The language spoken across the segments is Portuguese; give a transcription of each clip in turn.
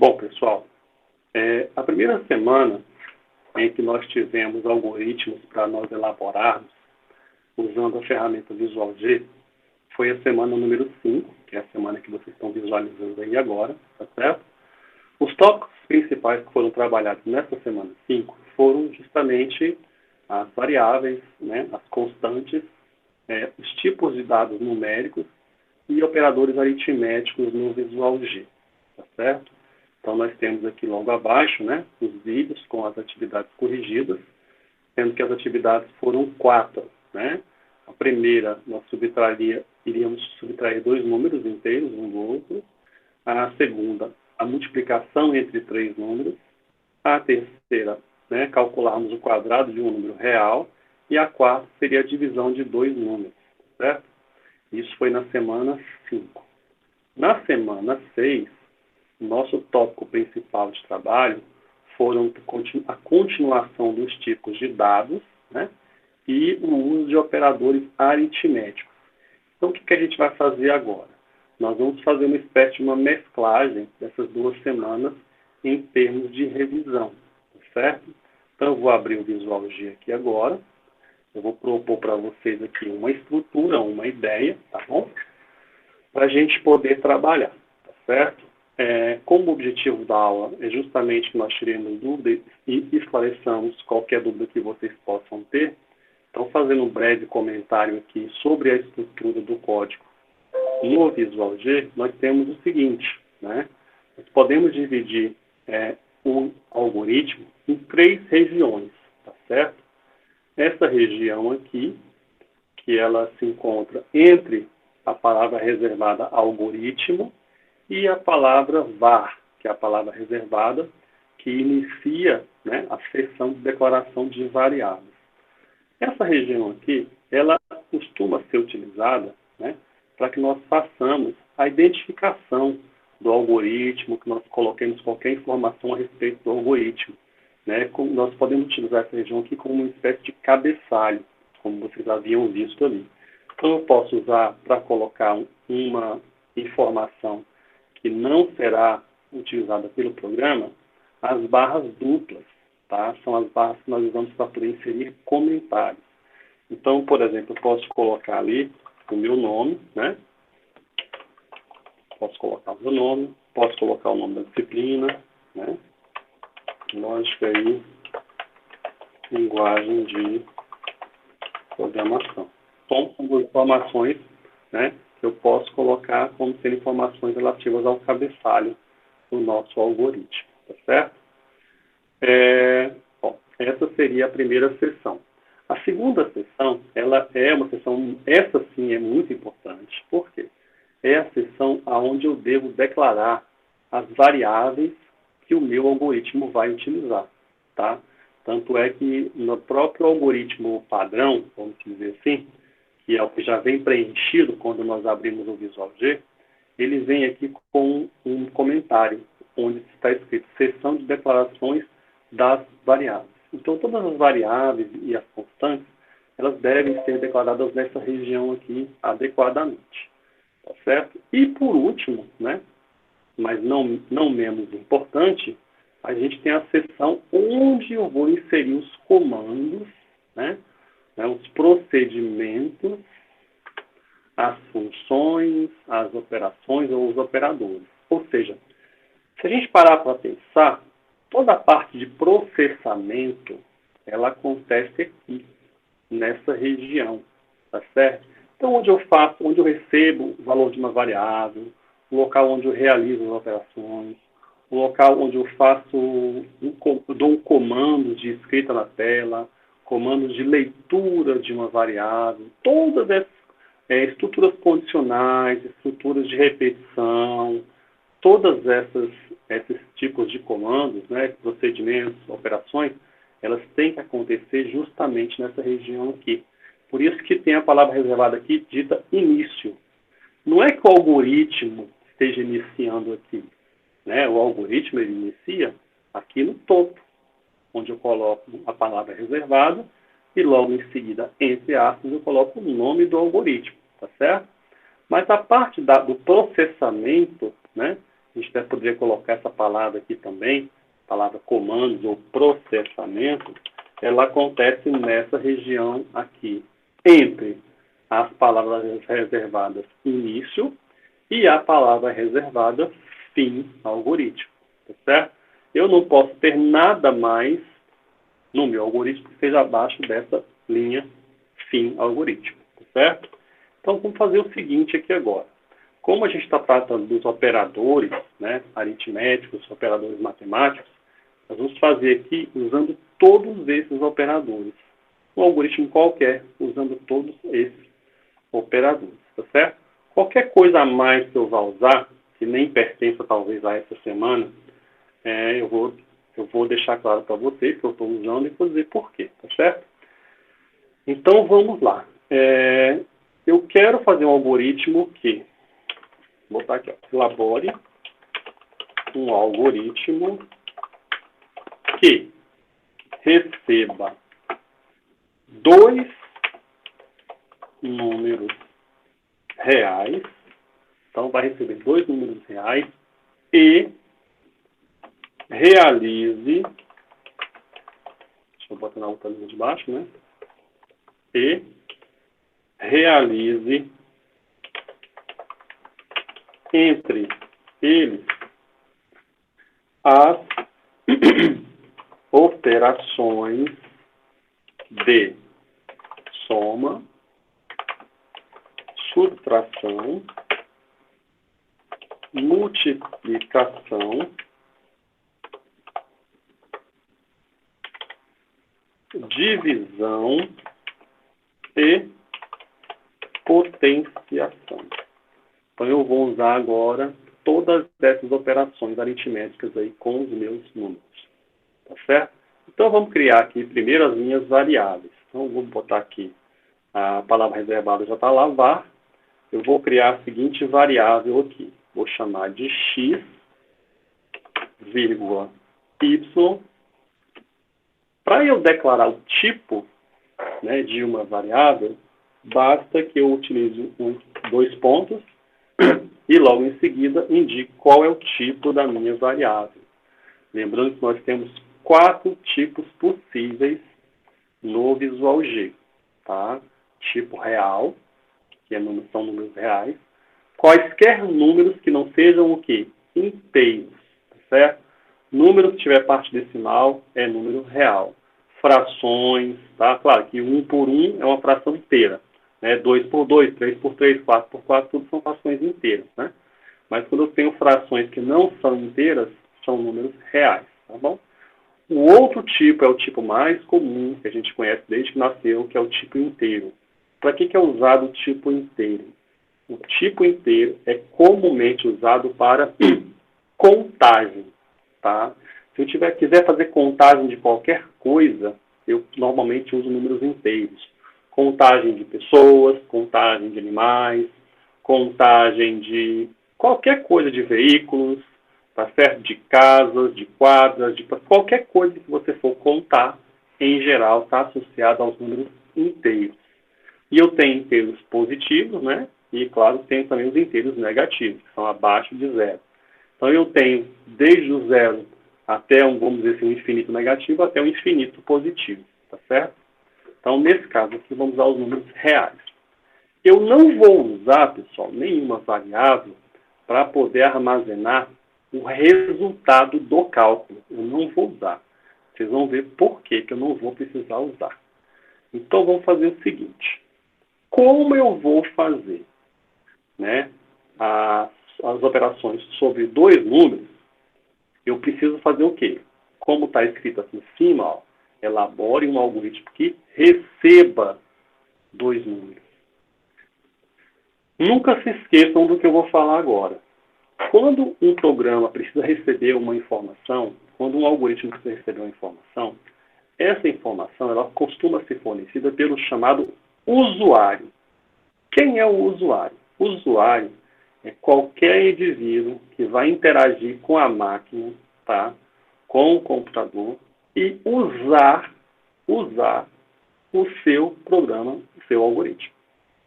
Bom, pessoal, a primeira semana em que nós tivemos algoritmos para nós elaborarmos, usando a ferramenta Visual G, foi a semana número 5, que é a semana que vocês estão visualizando aí agora, tá certo? Os tópicos principais que foram trabalhados nessa semana 5 foram justamente as variáveis, né, as constantes, os tipos de dados numéricos e operadores aritméticos no Visual G, tá certo? Então, nós temos aqui logo abaixo, né, os vídeos com as atividades corrigidas, sendo que as atividades foram 4, né? A primeira, nós iríamos subtrair 2 números inteiros um do outro. A segunda, a multiplicação entre 3 números. A terceira, né, calcularmos o quadrado de um número real. E a quarta seria a divisão de 2 números, certo? Isso foi na semana 5. Na semana 6, nosso tópico principal de trabalho foram a continuação dos tipos de dados, né, e o uso de operadores aritméticos. Então, o que a gente vai fazer agora? Nós vamos fazer uma espécie de uma mesclagem dessas 2 semanas em termos de revisão, certo? Então, eu vou abrir o Visual G aqui agora. Eu vou propor para vocês aqui uma estrutura, uma ideia, tá bom? Para a gente poder trabalhar, tá certo? Como o objetivo da aula é justamente que nós tiremos dúvidas e esclareçamos qualquer dúvida que vocês possam ter, então, fazendo um breve comentário aqui sobre a estrutura do código no Visual G, nós temos o seguinte, né? Nós podemos dividir um algoritmo em 3 regiões, tá certo? Essa região aqui, que ela se encontra entre a palavra reservada algoritmo e a palavra var, que é a palavra reservada, que inicia, né, a seção de declaração de variáveis. Essa região aqui, ela costuma ser utilizada, né, para que nós façamos a identificação do algoritmo, que nós coloquemos qualquer informação a respeito do algoritmo, né? Nós podemos utilizar essa região aqui como uma espécie de cabeçalho, como vocês haviam visto ali. Então, eu posso usar para colocar uma informação que não será utilizada pelo programa, as barras duplas, tá? São as barras que nós usamos para poder inserir comentários. Então, por exemplo, eu posso colocar ali o meu nome, né? Posso colocar o meu nome, posso colocar o nome da disciplina, né? Lógica e linguagem de programação. Então, são informações, né, que eu posso colocar como sendo informações relativas ao cabeçalho do nosso algoritmo, tá certo? Bom, essa seria a primeira seção. A segunda seção, ela é uma seção, essa sim é muito importante. Por quê? É a seção onde eu devo declarar as variáveis que o meu algoritmo vai utilizar, tá? Tanto é que no próprio algoritmo padrão, vamos dizer assim, que é o que já vem preenchido quando nós abrimos o Visual G, ele vem aqui com um comentário, onde está escrito seção de declarações das variáveis. Então, todas as variáveis e as constantes, elas devem ser declaradas nessa região aqui adequadamente, tá certo? E por último, né, mas não menos importante, a gente tem a seção onde eu vou inserir os comandos, né, os procedimentos, as funções, as operações ou os operadores. Ou seja, se a gente parar para pensar, toda a parte de processamento, ela acontece aqui, nessa região, tá certo? Então, onde eu recebo o valor de uma variável, o local onde eu realizo as operações, o local onde eu dou um comando de escrita na tela, comandos de leitura de uma variável, todas essas estruturas condicionais, estruturas de repetição, todas esses tipos de comandos, né, procedimentos, operações, elas têm que acontecer justamente nessa região aqui. Por isso que tem a palavra reservada aqui, dita início. Não é que o algoritmo esteja iniciando aqui, né? O algoritmo ele inicia aqui no topo, onde eu coloco a palavra reservada e logo em seguida, entre aspas, eu coloco o nome do algoritmo, tá certo? Mas a parte do processamento, né, a gente até poderia colocar essa palavra aqui também, palavra comandos ou processamento, ela acontece nessa região aqui, entre as palavras reservadas início e a palavra reservada fim algoritmo, tá certo? Eu não posso ter nada mais no meu algoritmo que seja abaixo dessa linha fim algoritmo, tá certo? Então, vamos fazer o seguinte aqui agora. Como a gente está tratando dos operadores, né, aritméticos, operadores matemáticos, nós vamos fazer aqui usando todos esses operadores. Um algoritmo qualquer, usando todos esses operadores, tá certo? Qualquer coisa a mais que eu vá usar, que nem pertença talvez a essa semana, eu vou deixar claro para vocês que eu estou usando e vou dizer por quê, tá certo? Então, vamos lá. Eu quero fazer um algoritmo que, vou botar aqui, ó, elabore um algoritmo que receba 2 números reais, então vai receber 2 números reais e realize, deixa eu botar na outra linha de baixo, né? E realize entre eles as operações de soma, subtração, multiplicação, divisão e potenciação. Então, eu vou usar agora todas essas operações aritméticas aí com os meus números. Tá certo? Então, vamos criar aqui primeiro as minhas variáveis. Então, vou botar aqui a palavra reservada já está lá, var. Eu vou criar a seguinte variável aqui. Vou chamar de x, vírgula, y. Para eu declarar o tipo, né, de uma variável, basta que eu utilize 2 pontos e logo em seguida indique qual é o tipo da minha variável. Lembrando que nós temos 4 tipos possíveis no Visual G. Tá? Tipo real, que são números reais. Quaisquer números que não sejam o quê? Inteiros. Tá certo? Número que tiver parte decimal é número real. Frações, tá? Claro que 1 por 1 é uma fração inteira. Né? 2 por 2, 3 por 3, 4 por 4, tudo são frações inteiras. Né? Mas quando eu tenho frações que não são inteiras, são números reais. Tá bom? O outro tipo é o tipo mais comum, que a gente conhece desde que nasceu, que é o tipo inteiro. Para que é usado o tipo inteiro? O tipo inteiro é comumente usado para contagem. Tá? Se eu quiser fazer contagem de qualquer coisa, eu normalmente uso números inteiros. Contagem de pessoas, contagem de animais, contagem de qualquer coisa de veículos, tá certo? De casas, de quadras, de qualquer coisa que você for contar, em geral, está associado aos números inteiros. E eu tenho inteiros positivos, né? E, claro, tenho também os inteiros negativos, que são abaixo de zero. Então, eu tenho desde o zero até, vamos dizer assim, um infinito negativo até um infinito positivo, tá certo? Então, nesse caso aqui, vamos usar os números reais. Eu não vou usar, pessoal, nenhuma variável para poder armazenar o resultado do cálculo. Eu não vou usar. Vocês vão ver por que eu não vou precisar usar. Então, vamos fazer o seguinte. Como eu vou fazer, né, as operações sobre 2 números, eu preciso fazer o quê? Como está escrito aqui em cima, ó, elabore um algoritmo que receba 2 números. Nunca se esqueçam do que eu vou falar agora. Quando um programa precisa receber uma informação, quando um algoritmo precisa receber uma informação, essa informação ela costuma ser fornecida pelo chamado usuário. Quem é o usuário? O usuário é qualquer indivíduo que vai interagir com a máquina, tá? Com o computador e usar o seu programa, o seu algoritmo.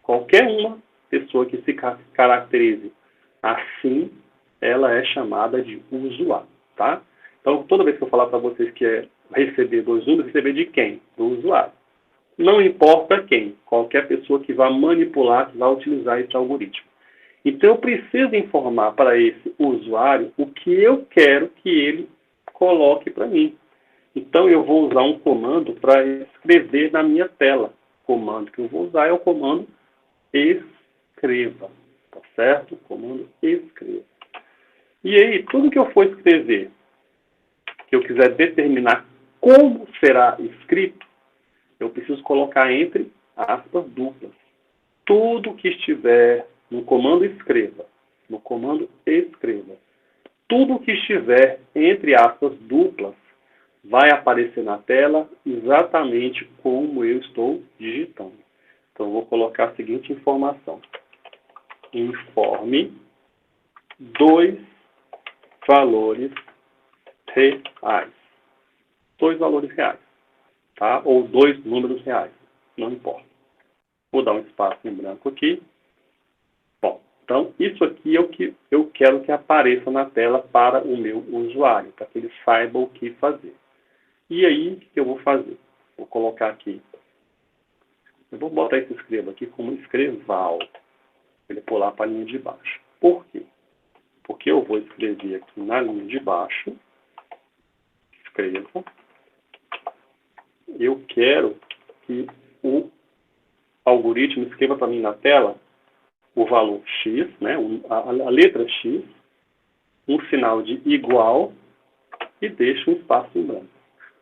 Qualquer uma pessoa que se caracterize assim ela é chamada de usuário, tá? Então, toda vez que eu falar para vocês que é receber dois números, receber de quem? Do usuário. Não importa quem, qualquer pessoa que vá manipular, que vá utilizar esse algoritmo. Então, eu preciso informar para esse usuário o que eu quero que ele coloque para mim. Então, eu vou usar um comando para escrever na minha tela. O comando que eu vou usar é o comando escreva, tá certo? O comando escreva. E aí, tudo que eu for escrever, que eu quiser determinar como será escrito, eu preciso colocar entre aspas duplas. Tudo que estiver no comando escreva, tudo que estiver entre aspas duplas vai aparecer na tela exatamente como eu estou digitando. Então, eu vou colocar a seguinte informação. Informe dois valores reais. Dois valores reais, tá? Ou dois números reais, não importa. Vou dar um espaço em branco aqui. Bom, então isso aqui é o que eu quero que apareça na tela para o meu usuário, para que ele saiba o que fazer. E aí, o que eu vou fazer? Vou colocar aqui. Eu vou botar esse escreva aqui como escreval. Ele pular para a linha de baixo. Por quê? Porque eu vou escrever aqui na linha de baixo. Escreva. Eu quero que o algoritmo escreva para mim na tela o valor X, né, a letra X, um sinal de igual e deixe um espaço em branco.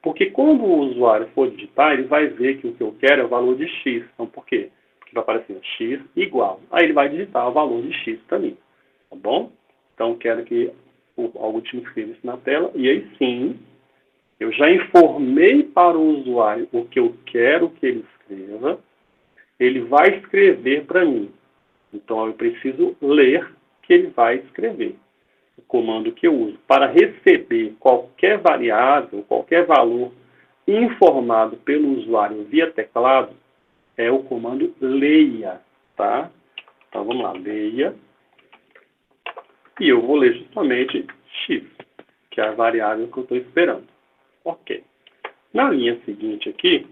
Porque quando o usuário for digitar, ele vai ver que o que eu quero é o valor de X. Então, por quê? Porque vai aparecer X igual. Aí ele vai digitar o valor de X para mim. Tá bom? Então, eu quero que o algoritmo escreva isso na tela. E aí sim, eu já informei para o usuário o que eu quero que ele escreva. Ele vai escrever para mim. Então, eu preciso ler o que ele vai escrever. O comando que eu uso para receber qualquer variável, qualquer valor informado pelo usuário via teclado é o comando leia, tá? Então, vamos lá, leia. E eu vou ler justamente x, que é a variável que eu estou esperando. Ok. Na linha seguinte aqui,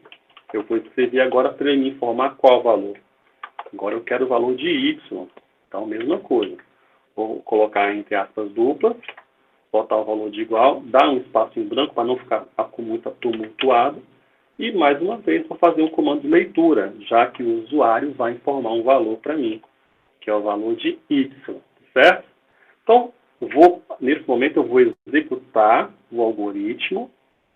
eu vou escrever agora para ele me informar qual valor. Agora eu quero o valor de y. Então, mesma coisa. Vou colocar entre aspas duplas, botar o valor de igual, dar um espaço em branco para não ficar muito tumultuado. E, mais uma vez, vou fazer um comando de leitura, já que o usuário vai informar um valor para mim, que é o valor de y, certo? Então, nesse momento, eu vou executar o algoritmo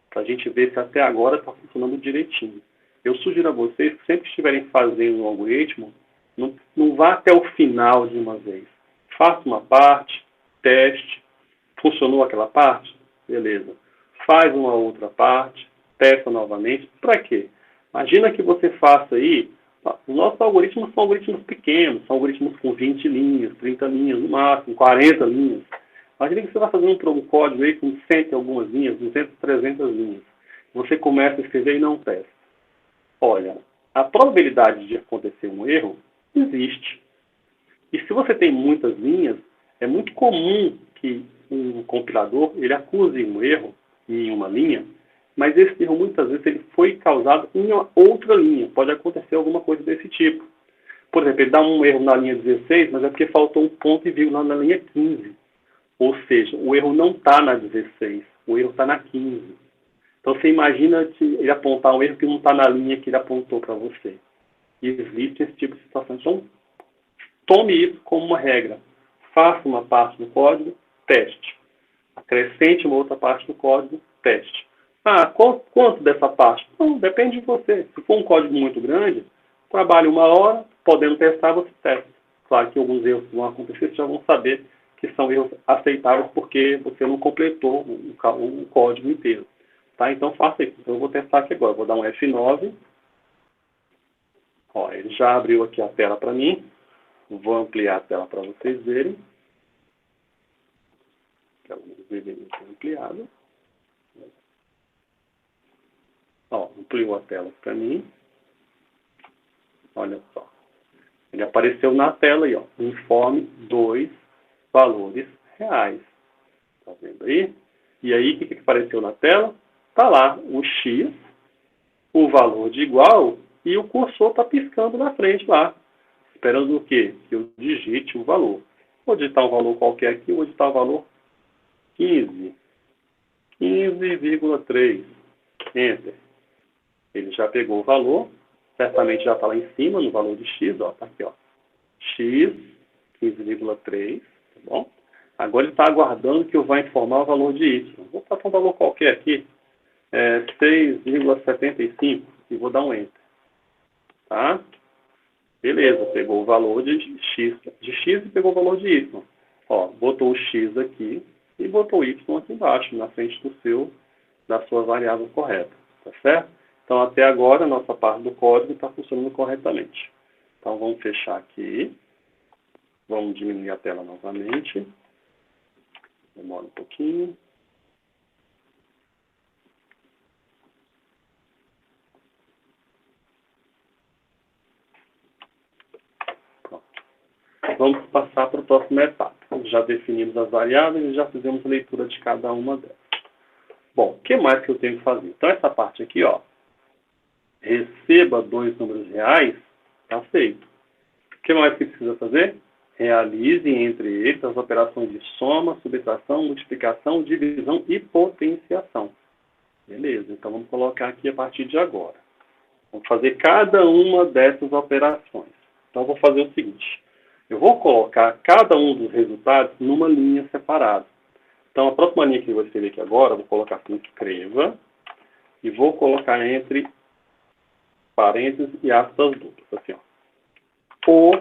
para a gente ver se até agora está funcionando direitinho. Eu sugiro a vocês que sempre que estiverem fazendo um algoritmo, não vá até o final de uma vez. Faça uma parte, teste. Funcionou aquela parte? Beleza. Faz uma outra parte, testa novamente. Para quê? Imagina que você faça aí. Os nossos algoritmos são algoritmos pequenos, são algoritmos com 20 linhas, 30 linhas no máximo, 40 linhas. Imagina que você vai fazer um código aí com 100 e algumas linhas, 200, 300 linhas. Você começa a escrever e não testa. Olha, a probabilidade de acontecer um erro existe. E se você tem muitas linhas, é muito comum que um compilador ele acuse um erro em uma linha, mas esse erro muitas vezes ele foi causado em uma outra linha. Pode acontecer alguma coisa desse tipo. Por exemplo, ele dá um erro na linha 16, mas é porque faltou um ponto e vírgula na linha 15. Ou seja, o erro não está na 16, o erro está na 15. Então você imagina ele apontar um erro que não está na linha que ele apontou para você. E existe esse tipo de situação. Então, tome isso como uma regra. Faça uma parte do código, teste. Acrescente uma outra parte do código, teste. Ah, quanto dessa parte? Não, depende de você. Se for um código muito grande, trabalhe 1 hora, podendo testar, você testa. Claro que alguns erros vão acontecer, vocês já vão saber que são erros aceitáveis porque você não completou o código inteiro. Tá? Então, faça isso. Então, eu vou testar aqui agora. Vou dar um F9. Ó, ele já abriu aqui a tela para mim. Vou ampliar a tela para vocês verem. Ela deveria ser ampliada. Ó, ampliou a tela para mim. Olha só. Ele apareceu na tela aí, ó. Informe dois valores reais. Tá vendo aí? E aí, o que apareceu na tela? Tá lá o X, o valor de igual, e o cursor está piscando na frente lá. Esperando o quê? Que eu digite o valor. Vou digitar um valor qualquer aqui, vou digitar o valor 15. 15,3. Enter. Ele já pegou o valor, certamente já está lá em cima, no valor de X, ó, tá aqui, ó. X, 15,3, tá bom? Agora ele está aguardando que eu vá informar o valor de Y. Vou botar um valor qualquer aqui, 6,75, e vou dar um Enter. Tá? Beleza, pegou o valor de X e pegou o valor de Y. Ó, botou o X aqui e botou o Y aqui embaixo, na frente da sua variável correta. Tá certo? Então, até agora, a nossa parte do código está funcionando corretamente. Então, vamos fechar aqui. Vamos diminuir a tela novamente. Demora um pouquinho. Pronto. Vamos passar para a próxima etapa. Já definimos as variáveis e já fizemos a leitura de cada uma delas. Bom, o que mais que eu tenho que fazer? Então, essa parte aqui, ó, receba 2 números reais, está feito. O que mais que precisa fazer? Realize entre eles as operações de soma, subtração, multiplicação, divisão e potenciação. Beleza, então vamos colocar aqui a partir de agora. Vamos fazer cada uma dessas operações. Então, eu vou fazer o seguinte. Eu vou colocar cada um dos resultados numa linha separada. Então, a próxima linha que eu vou escrever aqui agora, eu vou colocar assim, escreva, e vou colocar entre parênteses e aspas duplas, assim, ó. O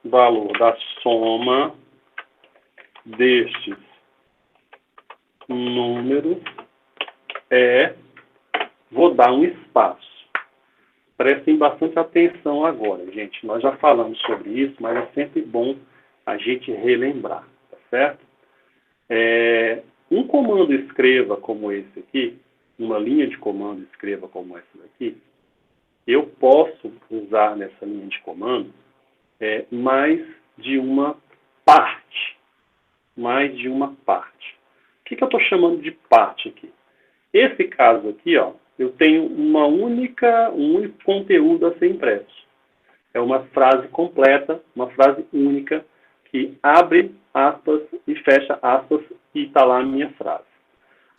valor da soma destes números vou dar um espaço. Prestem bastante atenção agora, gente. Nós já falamos sobre isso, mas é sempre bom a gente relembrar, tá certo? Um comando escreva como esse aqui, uma linha de comando escreva como essa daqui, eu posso usar nessa linha de comando mais de uma parte. Mais de uma parte. O que eu estou chamando de parte aqui? Esse caso aqui, ó, eu tenho um único conteúdo a ser impresso. É uma frase completa, uma frase única, que abre aspas e fecha aspas e está lá a minha frase.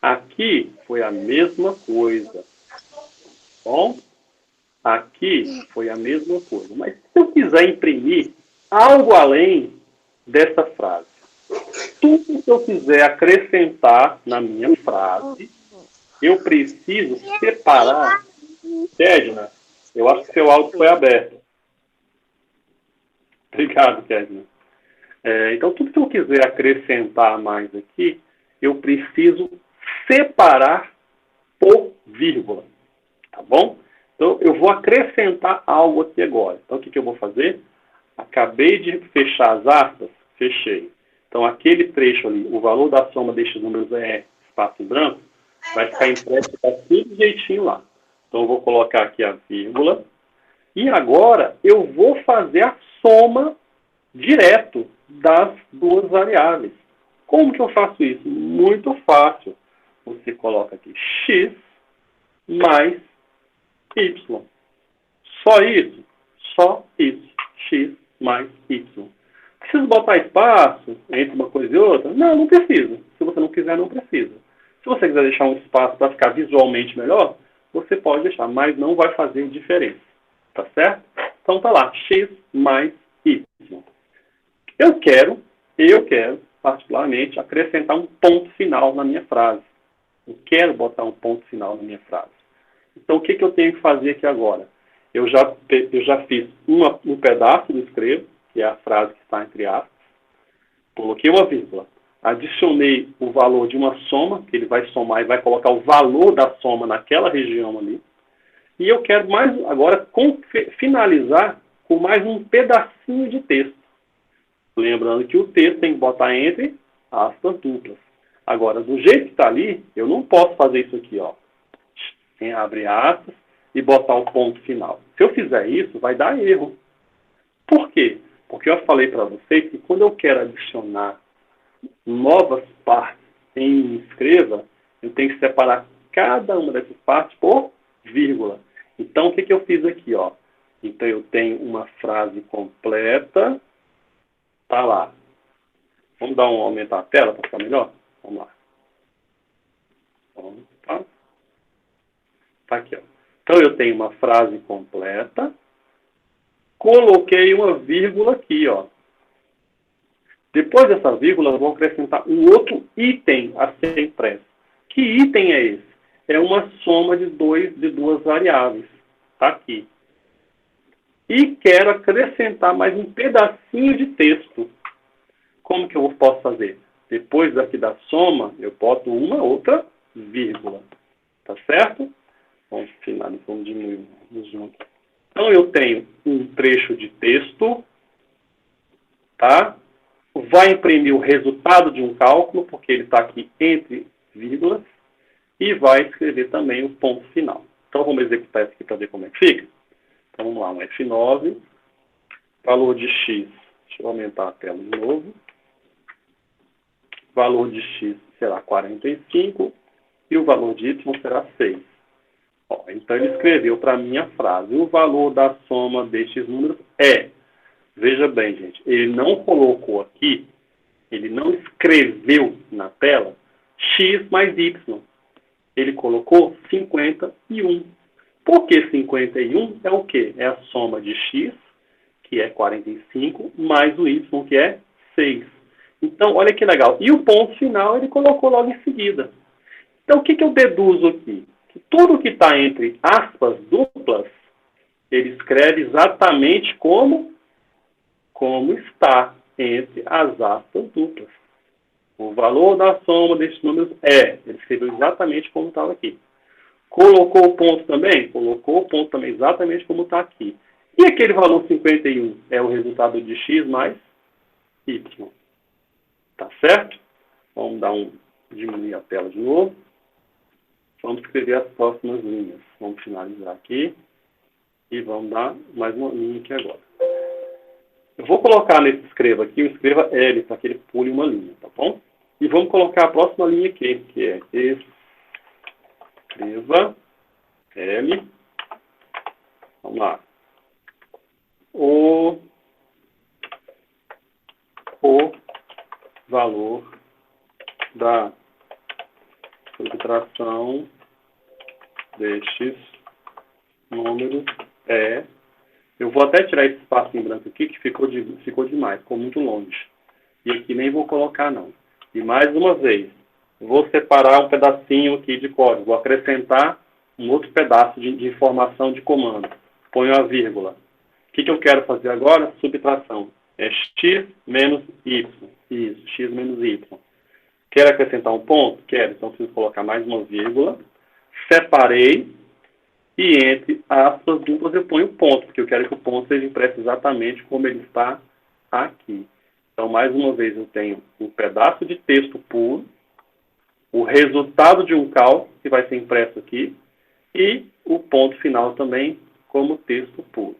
Aqui foi a mesma coisa. Bom? Aqui foi a mesma coisa. Mas se eu quiser imprimir algo além dessa frase, tudo que eu quiser acrescentar na minha frase, eu preciso separar. Kedna, eu acho que seu áudio foi aberto. Obrigado, Kedna. Então, tudo que eu quiser acrescentar mais aqui, eu preciso separar por vírgula. Tá bom? Então, eu vou acrescentar algo aqui agora. Então, o que eu vou fazer? Acabei de fechar as aspas, fechei. Então, aquele trecho ali, o valor da soma destes números espaço em branco, vai ficar impresso daquele jeitinho lá. Então, eu vou colocar aqui a vírgula. E agora, eu vou fazer a soma direto das duas variáveis. Como que eu faço isso? Muito fácil. Você coloca aqui x mais y. Só isso? Só isso. X mais y. Preciso botar espaço entre uma coisa e outra? Não, não precisa. Se você não quiser, não precisa. Se você quiser deixar um espaço para ficar visualmente melhor, você pode deixar, mas não vai fazer diferença. Tá certo? Então tá lá, x mais y. Eu quero, particularmente, acrescentar um ponto final na minha frase. Eu quero botar um ponto final na minha frase. Então, o que eu tenho que fazer aqui agora? Eu já fiz um pedaço do escrevo, que é a frase que está entre aspas. Coloquei uma vírgula. Adicionei o valor de uma soma, que ele vai somar e vai colocar o valor da soma naquela região ali. E eu quero agora finalizar com mais um pedacinho de texto. Lembrando que o texto tem que botar entre aspas duplas. Agora, do jeito que está ali, eu não posso fazer isso aqui, ó. Abre aspas e botar o ponto final. Se eu fizer isso, vai dar erro. Por quê? Porque eu falei para vocês que quando eu quero adicionar novas partes em escreva, eu tenho que separar cada uma dessas partes por vírgula. Então, o que, que eu fiz aqui? Ó? Então, eu tenho uma frase completa. Tá lá. Vamos dar um aumentar a tela para ficar melhor? Vamos lá. Tá aqui, ó. Então, eu tenho uma frase completa. Coloquei uma vírgula aqui, ó. Depois dessa vírgula, eu vou acrescentar um outro item a ser impresso. Que item é esse? É uma soma de duas variáveis. Tá aqui. E quero acrescentar mais um pedacinho de texto. Como que eu posso fazer? Depois daqui da soma, eu boto uma outra vírgula. Tá certo? Vamos finalizar, vamos diminuir o zoom. Então, eu tenho um trecho de texto, tá? Vai imprimir o resultado de um cálculo, porque ele está aqui entre vírgulas, e vai escrever também o ponto final. Então, vamos executar isso aqui para ver como é que fica. Então, vamos lá, um F9, valor de X, deixa eu aumentar a tela de novo, valor de X será 45, e o valor de Y será 6. Ó, então, ele escreveu para mim a frase, o valor da soma destes números é... Veja bem, gente, ele não colocou aqui, ele não escreveu na tela X mais Y. Ele colocou 51. Por que 51 é o quê? É a soma de X, que é 45, mais o Y, que é 6. Então, olha que legal. E o ponto final ele colocou logo em seguida. Então, o que, que eu deduzo aqui? Que tudo que está entre aspas duplas, ele escreve exatamente como está entre as aspas duplas. O valor da soma desses números é, ele escreveu exatamente como estava aqui. Colocou o ponto também? Colocou o ponto também exatamente como está aqui. E aquele valor 51 é o resultado de X mais Y. Tá certo? Vamos diminuir a tela de novo. Vamos escrever as próximas linhas. Vamos finalizar aqui. E vamos dar mais uma linha aqui agora. Eu vou colocar nesse escreva aqui, o escreva L, para que ele pule uma linha, tá bom? E vamos colocar a próxima linha aqui, que é escreva L. Vamos lá. O valor da subtração destes números é... Eu vou até tirar esse espaço em branco aqui, que ficou demais, ficou muito longe. E aqui nem vou colocar, não. E mais uma vez, vou separar um pedacinho aqui de código. Vou acrescentar um outro pedaço de informação de comando. Ponho a vírgula. O que eu quero fazer agora? Subtração. É x menos y. Isso, x menos y. Quero acrescentar um ponto? Quero. Então, preciso colocar mais uma vírgula. Separei. E entre aspas duplas eu ponho ponto, porque eu quero que o ponto seja impresso exatamente como ele está aqui. Então, mais uma vez, eu tenho um pedaço de texto puro, o resultado de um cálculo, que vai ser impresso aqui, e o ponto final também como texto puro.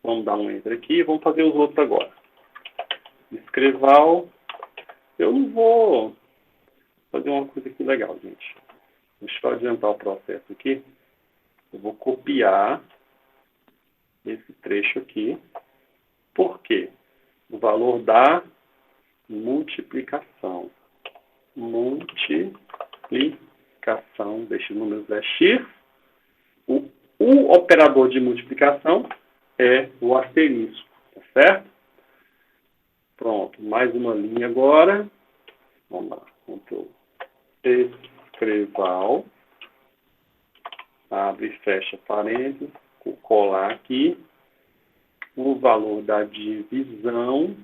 Vamos dar um enter aqui e vamos fazer os outros agora. Escreval. Eu não vou fazer uma coisa aqui legal, gente. Deixa eu adiantar o processo aqui. Eu vou copiar esse trecho aqui. Por quê? O valor da multiplicação. Multiplicação destes números é x. O operador de multiplicação é o asterisco. Tá certo? Pronto. Mais uma linha agora. Vamos lá. Ctrl escreval. Abre e fecha parênteses, vou colar aqui o valor da divisão.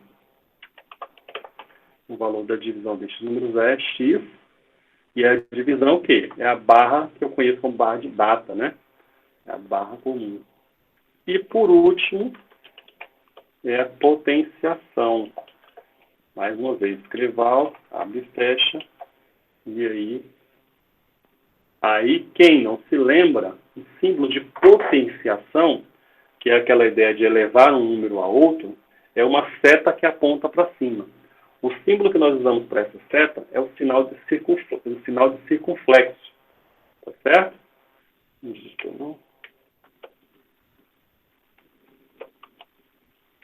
O valor da divisão destes números é x. E a divisão o quê? É a barra que eu conheço como barra de data, né? É a barra comum. E por último, é a potenciação. Mais uma vez, escreval, abre e fecha. E aí, quem não se lembra, o símbolo de potenciação, que é aquela ideia de elevar um número a outro, é uma seta que aponta para cima. O símbolo que nós usamos para essa seta é o sinal de circunflexo. Tá certo? Não.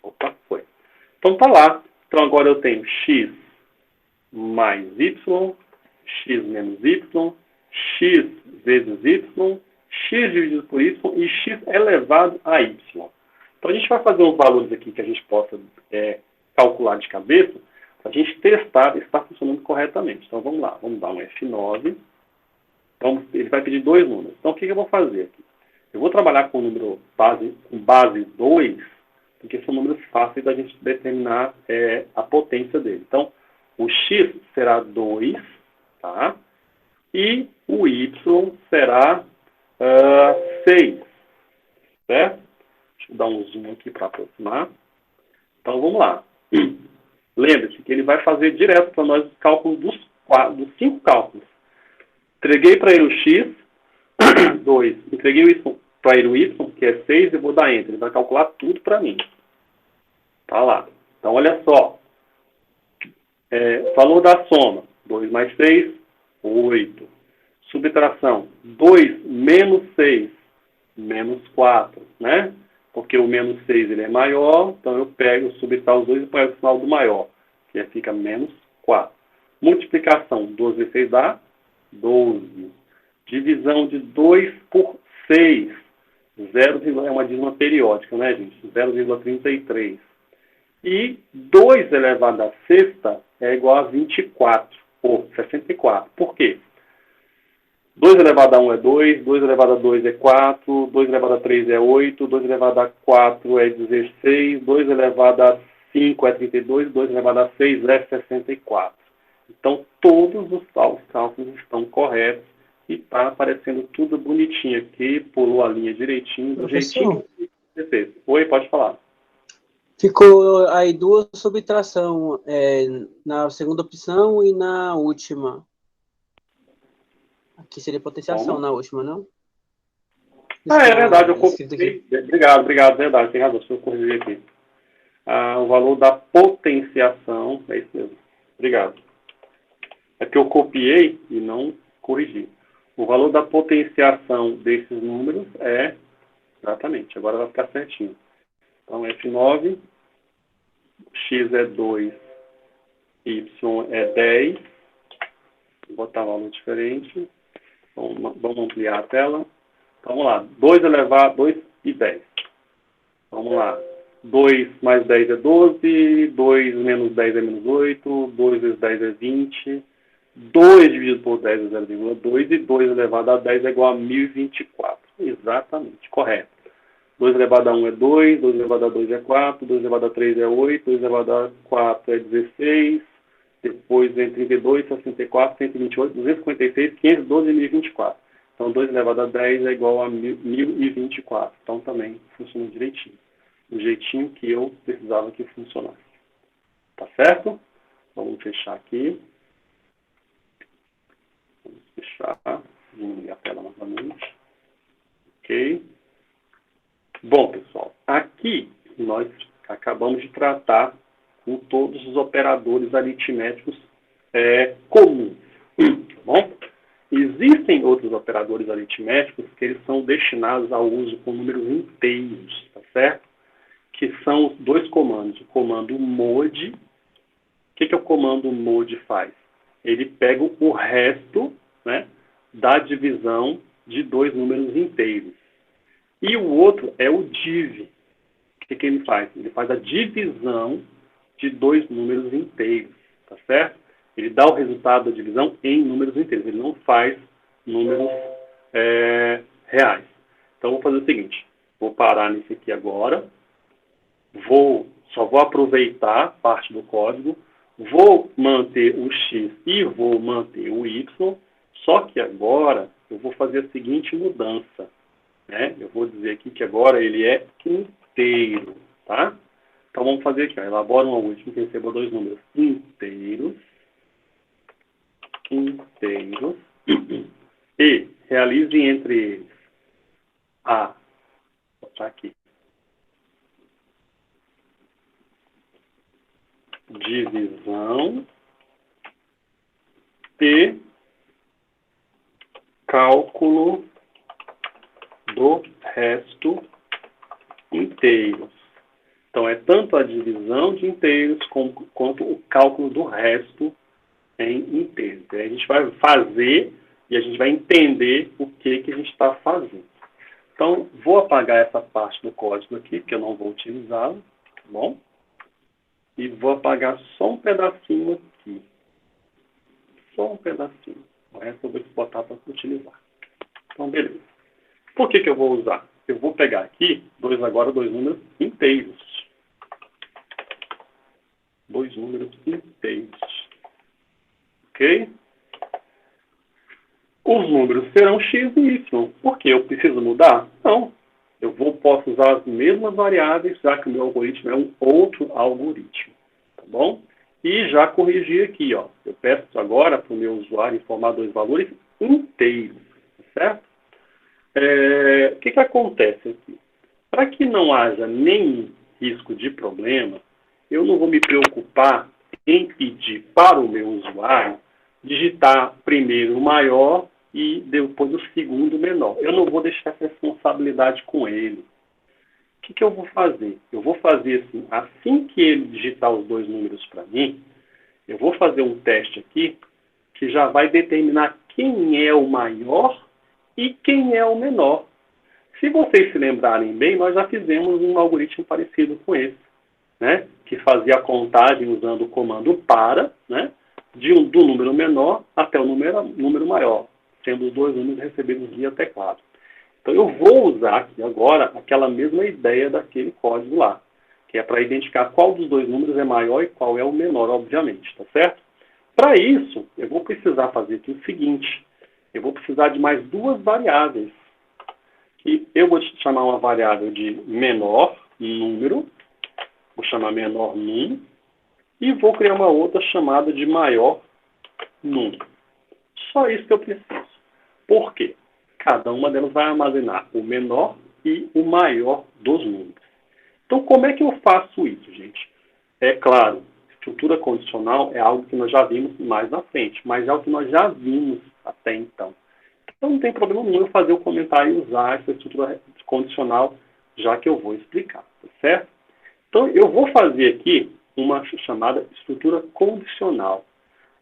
Opa, foi. Então tá lá. Então agora eu tenho x mais y, x menos y, x vezes y, x dividido por y e x elevado a y. Então a gente vai fazer uns valores aqui que a gente possa calcular de cabeça para a gente testar se está funcionando corretamente. Então vamos lá, vamos dar um F9. Então, ele vai pedir dois números. Então o que eu vou fazer aqui? Eu vou trabalhar com o número com base 2, porque são números fáceis da gente determinar a potência dele. Então, o x será 2, tá? E o y será 6, certo? Deixa eu dar um zoom aqui para aproximar. Então, vamos lá. Lembre-se que ele vai fazer direto para nós os cálculos dos 5 cálculos. Entreguei para ele o x, 2. Entreguei para ele o y, que é 6, e vou dar enter. Ele vai calcular tudo para mim. Tá lá. Então, olha só. Valor da soma. 2 mais 6, 8. Subtração. 2 menos 6, menos 4. Né? Porque o menos 6 ele é maior, então eu pego, subtraio os dois e ponho o sinal do maior. Que fica menos 4. Multiplicação. 12 vezes 6 dá 12. Divisão de 2 por 6. 0, é uma dízima periódica, né, gente? 0,33. E 2 elevado a sexta é igual a 24, ou 64. Por quê? 2 elevado a 1 é 2, 2 elevado a 2 é 4, 2 elevado a 3 é 8, 2 elevado a 4 é 16, 2 elevado a 5 é 32, 2 elevado a 6 é 64. Então, todos os cálculos estão corretos e está aparecendo tudo bonitinho aqui, pulou a linha direitinho, do jeitinho que você fez. Oi, pode falar. Ficou aí duas subtração na segunda opção e na última. Aqui seria potenciação na última, não? É verdade, eu corrigi. Obrigado, verdade, tem razão, deixa eu corrigir aqui. O valor da potenciação, é isso mesmo. Obrigado. É que eu copiei e não corrigi. O valor da potenciação desses números é, exatamente, agora vai ficar certinho. Então, F9, x é 2, y é 10. Vou botar um valor diferente. Vamos ampliar a tela. Então, vamos lá. 2 elevado a 2 e 10. Vamos lá. 2 mais 10 é 12. 2 menos 10 é menos 8. 2 vezes 10 é 20. 2 dividido por 10 é 0,2. E 2 elevado a 10 é igual a 1024. Exatamente. Correto. 2 elevado a 1 é 2. 2 elevado a 2 é 4. 2 elevado a 3 é 8. 2 elevado a 4 é 16. Depois vem 32, 64, 128, 256, 512 e 1024. Então, 2 elevado a 10 é igual a 1024. Então, também funciona direitinho. Do jeitinho que eu precisava que funcionasse. Tá certo? Vamos fechar aqui. Vamos fechar. Diminuir a tela novamente. Ok. Bom, pessoal. Aqui, nós acabamos de tratar com todos os operadores aritméticos comuns. Tá bom? Existem outros operadores aritméticos que eles são destinados ao uso com números inteiros, tá certo? Que são os dois comandos. O comando mod. O que o comando mod faz? Ele pega o resto, né, da divisão de dois números inteiros. E o outro é o div. O que ele faz? Ele faz a divisão de dois números inteiros, tá certo? Ele dá o resultado da divisão em números inteiros. Ele não faz números reais. Então, vou fazer o seguinte. Vou parar nisso aqui agora. Só vou aproveitar parte do código. Vou manter o x e vou manter o y. Só que agora eu vou fazer a seguinte mudança. Né? Eu vou dizer aqui que agora ele é inteiro, tá? Então, vamos fazer aqui, ó, elabora um algoritmo que receba dois números inteiros, e realize entre eles vou botar aqui, divisão e cálculo do resto inteiros. Então, é tanto a divisão de inteiros quanto o cálculo do resto em inteiros. Aí a gente vai fazer e a gente vai entender o que a gente está fazendo. Então, vou apagar essa parte do código aqui, que eu não vou utilizá-la, tá bom? E vou apagar só um pedacinho aqui. Só um pedacinho. O resto eu vou botar para utilizar. Então, beleza. Por que eu vou usar? Eu vou pegar aqui dois números inteiros. Dois números inteiros. Ok? Os números serão x e y. Por que eu preciso mudar? Não. Posso usar as mesmas variáveis, já que o meu algoritmo é um outro algoritmo. Tá bom? E já corrigi aqui, ó. Eu peço agora para o meu usuário informar dois valores inteiros. Certo? O que acontece aqui? Para que não haja nenhum risco de problema, eu não vou me preocupar em pedir para o meu usuário digitar primeiro o maior e depois o segundo menor. Eu não vou deixar essa responsabilidade com ele. O que eu vou fazer? Eu vou fazer assim que ele digitar os dois números para mim, eu vou fazer um teste aqui que já vai determinar quem é o maior e quem é o menor. Se vocês se lembrarem bem, nós já fizemos um algoritmo parecido com esse, né? Que fazia a contagem usando o comando para, né? Do número menor até o número maior, sendo os dois números recebidos via teclado. Então, eu vou usar aqui agora aquela mesma ideia daquele código lá, que é para identificar qual dos dois números é maior e qual é o menor, obviamente, tá certo? Para isso, eu vou precisar fazer aqui o seguinte, eu vou precisar de mais duas variáveis, que eu vou chamar uma variável de menor número, vou chamar menor num, e vou criar uma outra chamada de maior num. Só isso que eu preciso. Por quê? Cada uma delas vai armazenar o menor e o maior dos números. Então, como é que eu faço isso, gente? É claro, estrutura condicional é algo que nós já vimos mais na frente, mas é algo que nós já vimos até então. Então, não tem problema nenhum eu fazer o comentário e usar essa estrutura condicional, já que eu vou explicar, tá certo? Então, eu vou fazer aqui uma chamada estrutura condicional.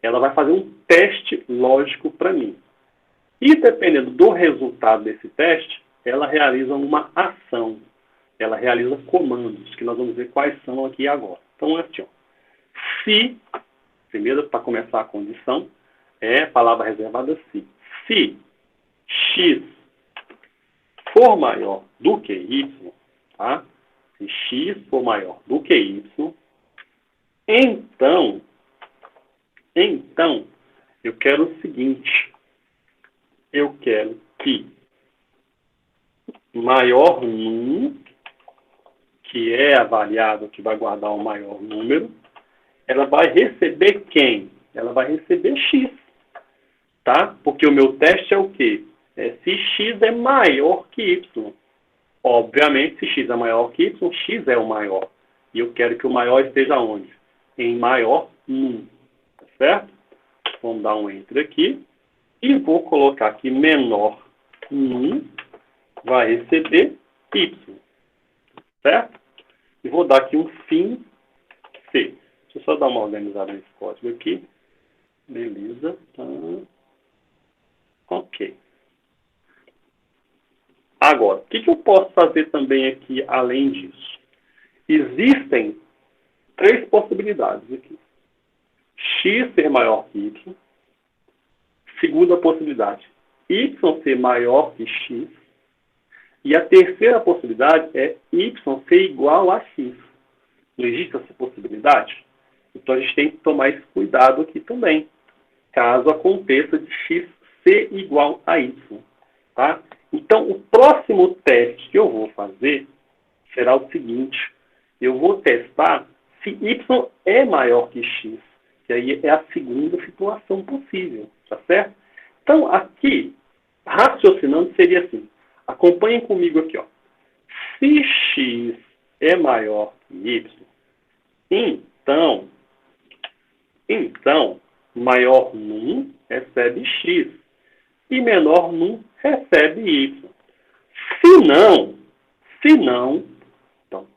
Ela vai fazer um teste lógico para mim. E, dependendo do resultado desse teste, ela realiza uma ação. Ela realiza comandos, que nós vamos ver quais são aqui agora. Então, é assim, ó. Se, primeiro, para começar a condição, é a palavra reservada se. Se x for maior do que y, tá? Se x for maior do que y, então, eu quero o seguinte, eu quero que maior num, que é a variável que vai guardar o maior número, ela vai receber quem? Ela vai receber x, tá? Porque o meu teste é o quê? Se x é maior que y. Obviamente, se x é maior que y, x é o maior. E eu quero que o maior esteja onde? Em maior num. Tá certo? Vamos dar um enter aqui. E vou colocar aqui menor num vai receber y. Certo? E vou dar aqui um fim C. Deixa eu só dar uma organizada nesse código aqui. Beleza. Tá. Ok. Agora, o que eu posso fazer também aqui além disso? Existem três possibilidades aqui. X ser maior que Y. Segunda possibilidade, Y ser maior que X. E a terceira possibilidade é Y ser igual a X. Não existe essa possibilidade? Então, a gente tem que tomar esse cuidado aqui também, caso aconteça de X ser igual a Y. Tá? Então, o próximo teste que eu vou fazer será o seguinte. Eu vou testar se Y é maior que X. Que aí é a segunda situação possível. Tá certo? Então, aqui, raciocinando, seria assim. Acompanhem comigo aqui. Ó. Se X é maior que Y, então Então, maior num recebe x e menor num recebe y. Se não, então,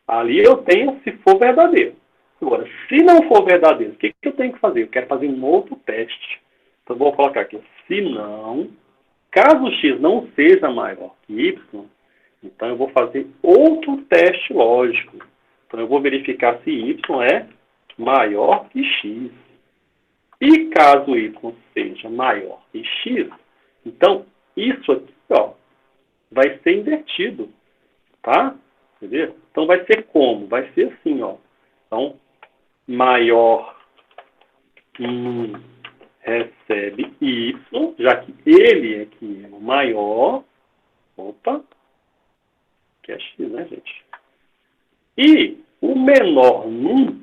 ali eu tenho se for verdadeiro. Agora, se não for verdadeiro, o que eu tenho que fazer? Eu quero fazer um outro teste. Então, vou colocar aqui, se não, caso x não seja maior que y, então eu vou fazer outro teste lógico. Então, eu vou verificar se y é maior que x. E caso y seja maior que x, então isso aqui, ó, vai ser invertido, tá? Entendeu? Então vai ser como? Vai ser assim, ó. Então, maior recebe y, já que ele é que é o maior. Opa, que é x, né, gente? E o menor num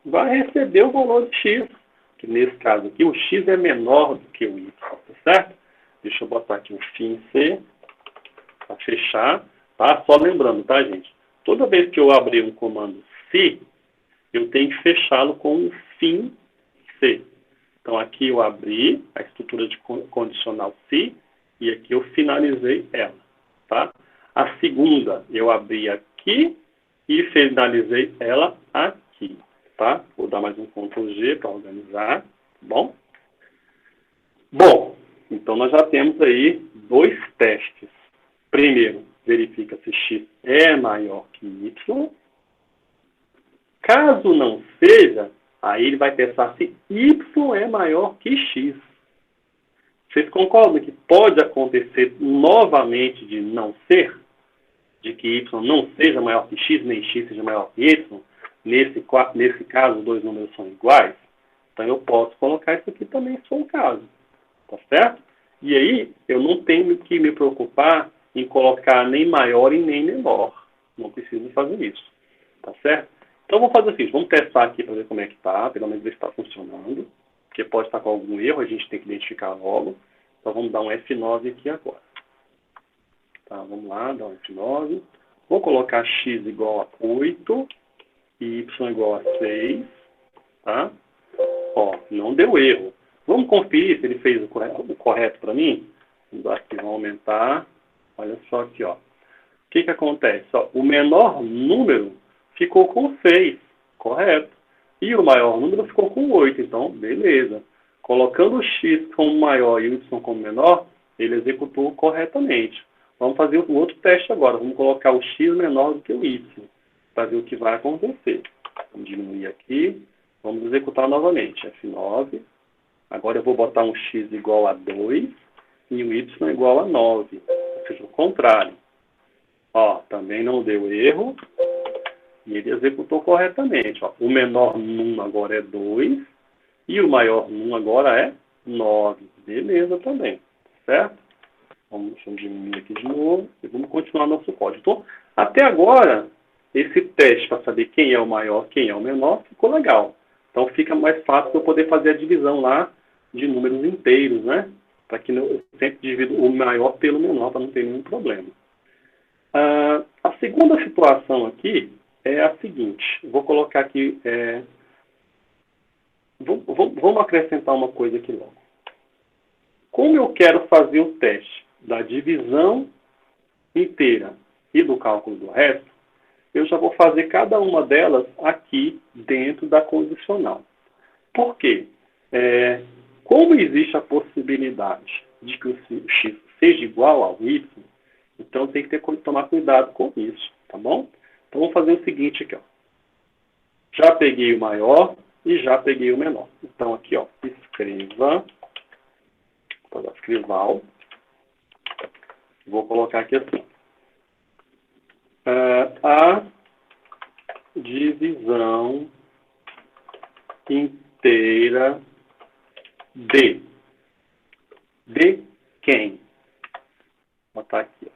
vai receber o valor de x, que nesse caso aqui o x é menor do que o y, tá certo? Deixa eu botar aqui um fim C para fechar, tá? Só lembrando, tá, gente? Toda vez que eu abrir um comando se, eu tenho que fechá-lo com um fim C. Então aqui eu abri a estrutura de condicional se e aqui eu finalizei ela, tá? A segunda eu abri aqui e finalizei ela aqui, tá? Vou dar mais um Ctrl G para organizar, tá bom? Bom, então nós já temos aí dois testes. Primeiro, verifica se x é maior que y. Caso não seja, aí ele vai testar se y é maior que x. Vocês concordam que pode acontecer novamente de não ser? De que y não seja maior que x, nem x seja maior que y? Nesse caso, os dois números são iguais? Então, eu posso colocar isso aqui também, se for o caso. Tá certo? E aí, eu não tenho que me preocupar em colocar nem maior e nem menor. Não preciso fazer isso. Tá certo? Então, vamos fazer assim. Vamos testar aqui para ver como é que está. Pelo menos ver se está funcionando. Porque pode estar com algum erro, a gente tem que identificar logo. Então, vamos dar um F9 aqui agora. Tá, vamos lá, dar um F9. Vou colocar x igual a 8 e y igual a 6. Tá? Ó, não deu erro. Vamos conferir se ele fez o correto para mim? Vamos aqui, vamos aumentar. Olha só aqui, ó. O que acontece? Ó, o menor número ficou com 6, correto. E o maior número ficou com 8, então, beleza. Colocando o x como maior e o y como menor, ele executou corretamente. Vamos fazer o outro teste agora. Vamos colocar o x menor do que o y, para ver o que vai acontecer. Vamos diminuir aqui. Vamos executar novamente. F9. Agora eu vou botar um x igual a 2 e o y igual a 9. Ou seja, o contrário. Ó, também não deu erro. E ele executou corretamente. Ó. O menor num agora é 2 e o maior num agora é 9. Beleza também. Certo? Vamos diminuir aqui de novo e vamos continuar nosso código. Então, até agora, esse teste para saber quem é o maior, quem é o menor, ficou legal. Então, fica mais fácil eu poder fazer a divisão lá de números inteiros, né? Para que eu sempre divido o maior pelo menor, para não ter nenhum problema. A segunda situação aqui é a seguinte. Vou colocar aqui... Vamos acrescentar uma coisa aqui logo. Como eu quero fazer o teste da divisão inteira e do cálculo do resto, eu já vou fazer cada uma delas aqui dentro da condicional. Por quê? Como existe a possibilidade de que o x seja igual ao y, então tem que tomar cuidado com isso, tá bom? Então vamos fazer o seguinte aqui, ó. Já peguei o maior e já peguei o menor. Então aqui, ó, escrival. Vou colocar aqui assim. A divisão inteira de quem? Vou botar aqui, ó.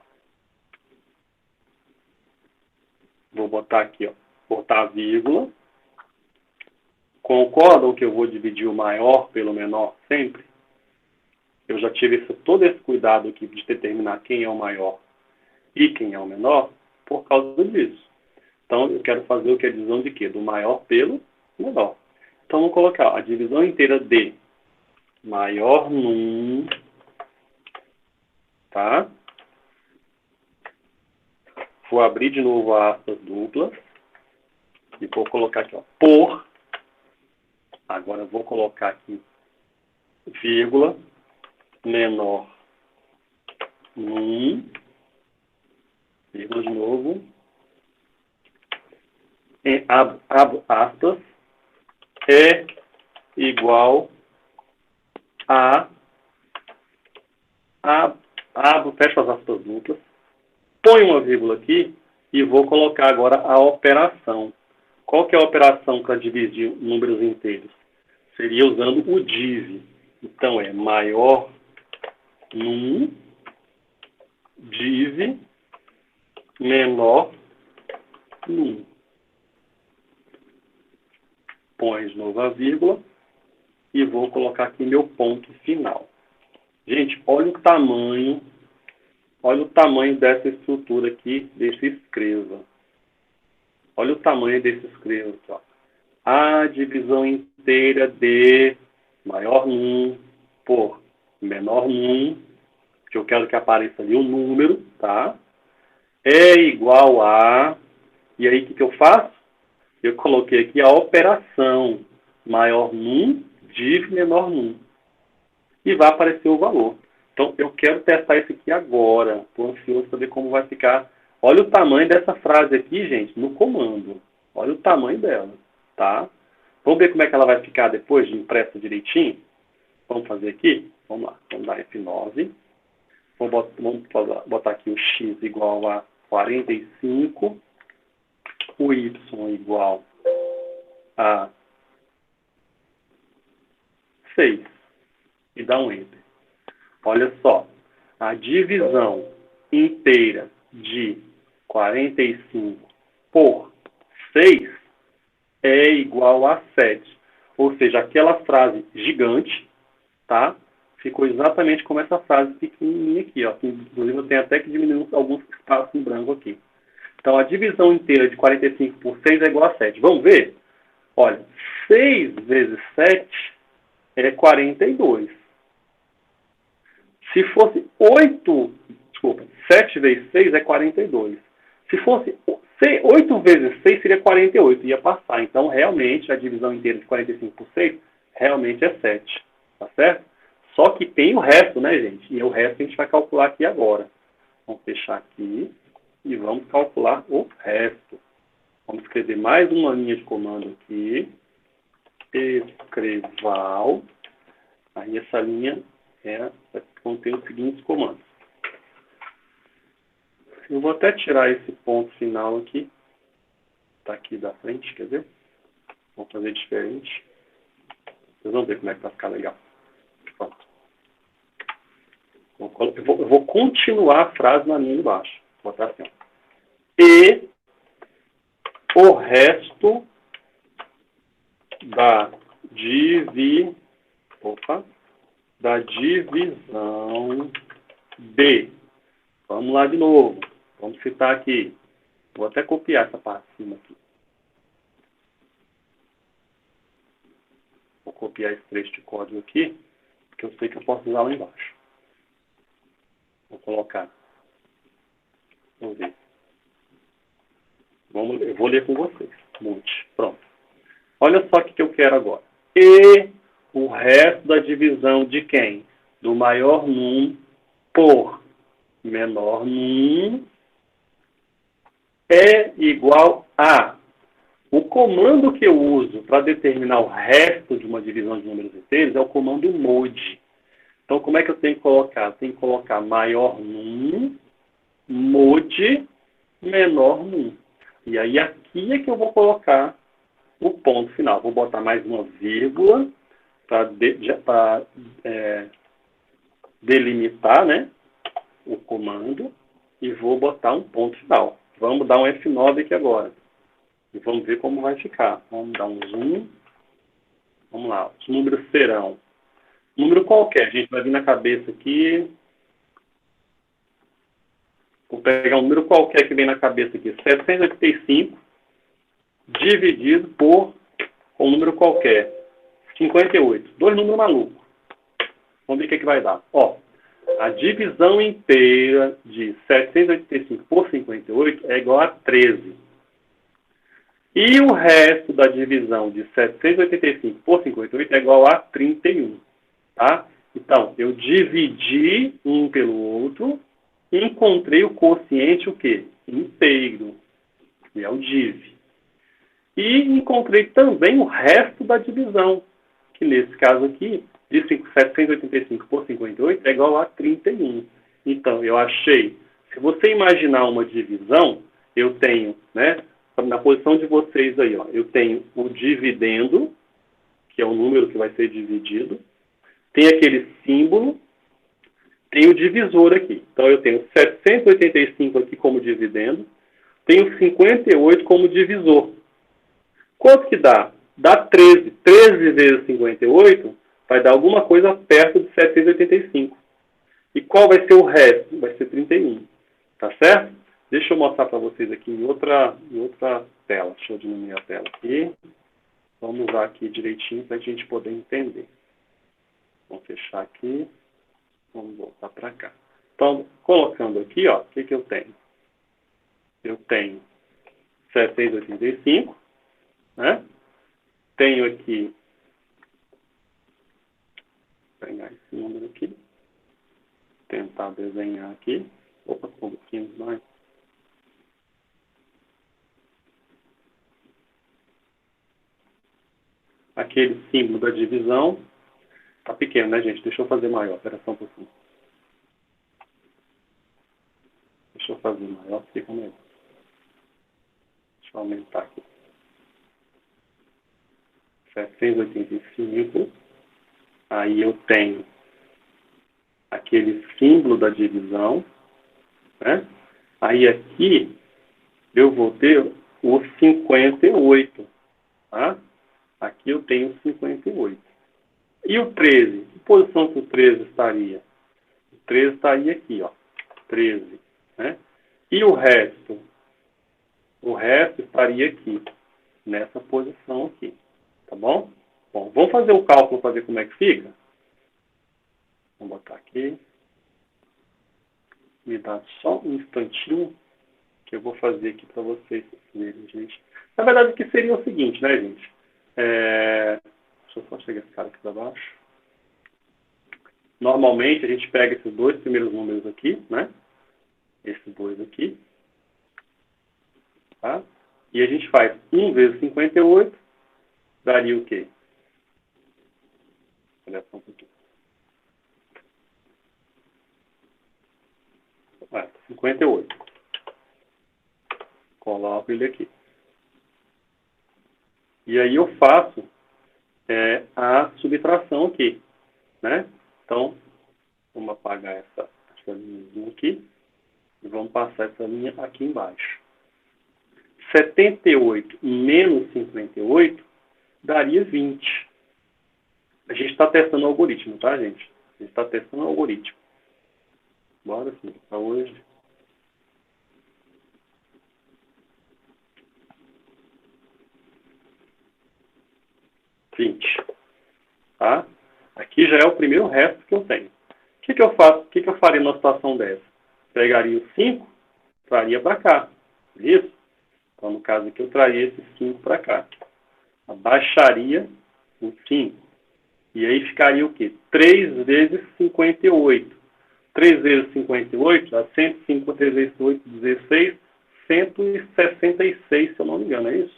Vou botar aqui, ó. Botar a vírgula. Concordam que eu vou dividir o maior pelo menor sempre? Eu já tive todo esse cuidado aqui de determinar quem é o maior e quem é o menor por causa disso. Então, eu quero fazer o que? A divisão de quê? Do maior pelo menor. Então, vamos colocar a divisão inteira de maior num, tá? Vou abrir de novo aspas duplas e vou colocar aqui, ó, por. Agora, eu vou colocar aqui, vírgula, menor num, vírgula de novo, abro aspas, é igual a, fecho as aspas duplas, ponho uma vírgula aqui e vou colocar agora a operação. Qual que é a operação para dividir números inteiros? Seria usando o div. Então, é maior num, div, menor num. Põe de novo a vírgula e vou colocar aqui meu ponto final. Gente, olha o tamanho dessa estrutura aqui, desse escreva. Olha o tamanho desse escreva aqui, ó. A divisão inteira de maior num por menor num, que eu quero que apareça ali o número, tá? É igual a... E aí, o que eu faço? Eu coloquei aqui a operação maior num, div menor num. E vai aparecer o valor. Então, eu quero testar isso aqui agora. Estou ansioso para ver como vai ficar. Olha o tamanho dessa frase aqui, gente, no comando. Olha o tamanho dela, tá? Vamos ver como é que ela vai ficar depois de impressa direitinho? Vamos fazer aqui? Vamos lá. Vamos dar F9. Vamos botar aqui o x igual a 45. O y igual a 6. E dá um Enter. Olha só, a divisão inteira de 45 por 6 é igual a 7. Ou seja, aquela frase gigante, tá? Ficou exatamente como essa frase pequenininha aqui, ó. Inclusive, eu tenho até que diminuir alguns espaços em branco aqui. Então, a divisão inteira de 45 por 6 é igual a 7. Vamos ver? Olha, 6 vezes 7 é 42. Se fosse 7 vezes 6 é 42. Se fosse 8 vezes 6 seria 48, ia passar. Então, realmente, a divisão inteira de 45 por 6 realmente é 7. Tá certo? Só que tem o resto, né, gente? E o resto a gente vai calcular aqui agora. Vamos fechar aqui e vamos calcular o resto. Vamos escrever mais uma linha de comando aqui. Escreval. Aí essa linha vai conter os seguintes comandos. Eu vou até tirar esse ponto final aqui. Está aqui da frente, quer ver? Vamos fazer diferente. Vocês vão ver como é que vai ficar legal. Pronto. Eu vou continuar a frase na linha de baixo. Vou botar assim, ó. E o resto da divisão B. Vamos lá de novo. Vamos citar aqui. Vou até copiar essa parte de cima aqui. Vou copiar esse trecho de código aqui, porque eu sei que eu posso usar lá embaixo. Vou colocar. Vamos ver. Eu vou ler com vocês. Pronto. Olha só o que eu quero agora. E o resto da divisão de quem? Do maior num por menor num é igual a. O comando que eu uso para determinar o resto de uma divisão de números inteiros é o comando mode. Então, como é que eu tenho que colocar? Eu tenho que colocar maior num, mode, menor num. E aí, aqui é que eu vou colocar o ponto final. Vou botar mais uma vírgula para delimitar, né, o comando e vou botar um ponto final. Vamos dar um F9 aqui agora. E vamos ver como vai ficar. Vamos dar um zoom. Vamos lá. Os números serão. Número qualquer. A gente vai vir na cabeça aqui. Vou pegar um número qualquer que vem na cabeça aqui. 785. dividido por um número qualquer. 58. Dois números malucos. Vamos ver o que vai dar. Ó, a divisão inteira de 785 por 58 é igual a 13. E o resto da divisão de 785 por 58 é igual a 31. Tá? Então, eu dividi um pelo outro e encontrei o quociente o quê? Inteiro. Que é o div. E encontrei também o resto da divisão, que nesse caso aqui, de 785 por 58 é igual a 31. Então, eu achei, se você imaginar uma divisão, eu tenho, né, na posição de vocês aí, ó, eu tenho o dividendo, que é o número que vai ser dividido, tem aquele símbolo, tem o divisor aqui. Então, eu tenho 785 aqui como dividendo, tenho 58 como divisor. Quanto que dá? Dá 13. 13 vezes 58 vai dar alguma coisa perto de 785. E qual vai ser o resto? Vai ser 31. Tá certo? Deixa eu mostrar para vocês aqui em outra tela. Deixa eu diminuir a tela aqui. Vamos usar aqui direitinho para a gente poder entender. Vamos fechar aqui. Vamos voltar para cá. Então, colocando aqui, ó, o que eu tenho? Eu tenho 785. Né? Tenho aqui, vou pegar esse número aqui, tentar desenhar aqui. Opa, um pouquinho mais. Aquele símbolo da divisão está pequeno, né, gente? Deixa eu fazer maior, espera só um pouquinho. Deixa eu fazer maior, fica melhor. Deixa eu aumentar aqui. 785, aí eu tenho aquele símbolo da divisão, né? Aí aqui eu vou ter o 58, tá? Aqui eu tenho 58. E o 13? Que posição que o 13 estaria? O 13 estaria aqui, ó, 13, né? E o resto? O resto estaria aqui, nessa posição aqui. Tá bom? Bom, vamos fazer o cálculo para ver como é que fica? Vamos botar aqui. Me dá só um instantinho que eu vou fazer aqui para vocês verem, gente. Na verdade, o que seria o seguinte, né, gente? Deixa eu só chegar esse cara aqui para baixo. Normalmente, a gente pega esses dois primeiros números aqui, né? Esses dois aqui. Tá? E a gente faz 1 vezes 58. Daria o quê? Olha só um pouquinho. 58. Coloco ele aqui. E aí eu faço a subtração aqui. Né? Então, vamos apagar essa linha aqui. E vamos passar essa linha aqui embaixo. 78 menos 58 daria 20. A gente está testando o algoritmo, tá, gente? A gente está testando o algoritmo. Bora sim, para hoje. Tá? Aqui já é o primeiro resto que eu tenho. O que eu faço? O que eu faria numa situação dessa? Pegaria o 5, traria para cá. Isso? Então, no caso aqui, eu traria esse 5 para cá. Abaixaria o 5. E aí ficaria o quê? 3 vezes 58. 3 vezes 58 dá 105, 3 vezes 8, 16, 166, se eu não me engano, é isso?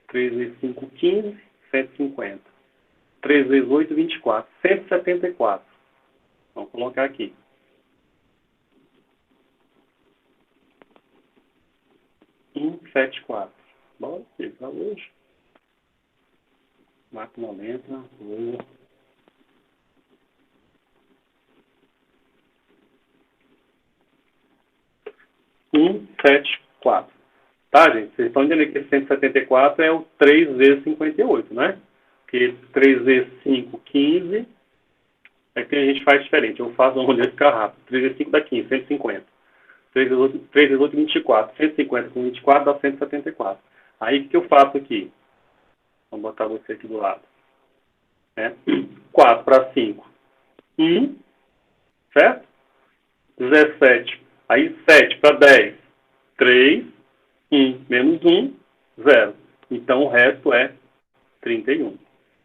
3 vezes 5, 15, 150. 3 vezes 8, 24. 174. Vamos colocar aqui. Um, 7, 4. Bora, para hoje. Máquina lenta. 1, 7, 4. Tá, gente? Vocês estão entendendo que esse 174 é o 3 vezes 58, né? Porque 3 vezes 5, 15. É que a gente faz diferente. Eu faço uma mulher ficar rápido. 3 vezes 5 dá 15, 150. 3 vezes 8, 24. 150 com 24 dá 174. Aí, o que eu faço aqui? Vamos botar você aqui do lado. 4 para 5, 1, certo? 17. Aí, 7 para 10, 3, 1 menos 1, 0. Então, o resto é 31.